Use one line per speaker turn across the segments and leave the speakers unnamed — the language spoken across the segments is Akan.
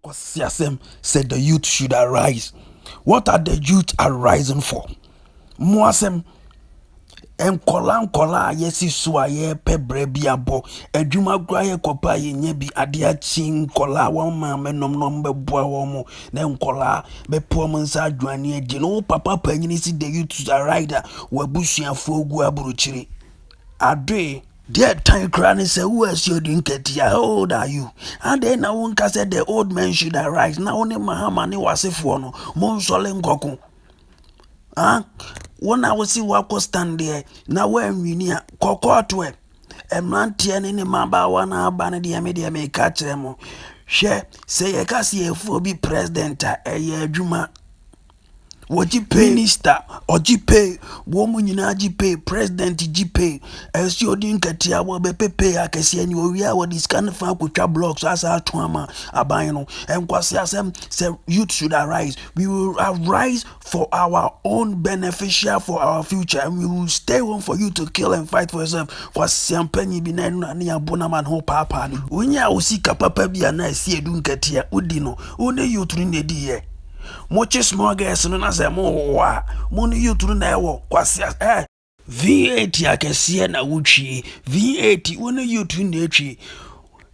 Kwasiasem said the youth should arise. What are the youth arising for? Moasem nkola yesi so a yɛpɛ brɛ bi abɔ adwuma gura yɛ kɔpa yɛnya bi ade akyi nkola wɔn maame nom bɛboa wɔn mo na nkola bɛpɔ mo nsa adwane agye no papa panyini si the youth should arise a wabusuafoɔ gu aburukyire adoe. Dear time crying say, who is your dinketia? How old are you? And then I won't say the old man should arise. Now only Mahamani was if one, Monsolen Goku. Ah, when I was see what was stand there, now when we near Cocoa, a man tian in the mamba one abanity media may catch them. Share, say a cassia for be president a year Juma. What you pay minister or pay woman you pay president pay as you didn't get here will be pay I can see and you are what this kind of fan with your blocks as our trauma abino and Kwasiasem say youth should arise. We will arise for our own beneficial for our future and we will stay home for you to kill and fight for yourself. Kwasiam penny be near bonaman ho papa when you see papa be a nice see don't get here udino only you to in the dear. Mochi small girls no na say mo wa mo no youth na ewo Kwasia V8 akesie na wutwie V8 wona youth na etwie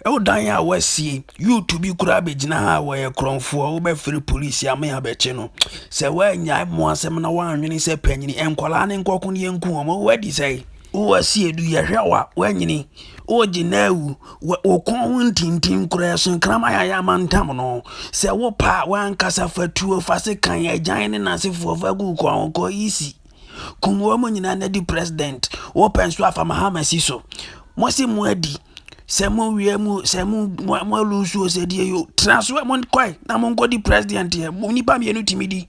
e dan ya wasie youth bi kura begina ha wo ye kronfo wo be free police ama ya beche no se wa nya mo asem na wa anwene se panyini enkola ne nkoko ne yenku mo wadi say wo asie du ye hwewa wa nyini o ginawu o kon tintin kura so krama ya mantam no se wo pa wan kasa fatuo fase kan ya jan ne nasefo fagu ko isi kunwo mo nyina na di president wo penso afa mahamasi so mo se mo adi se mo wie mu se mo lusu o se die yo transfer mo kwai na mo ngodi president ye mo nipa me enu timidi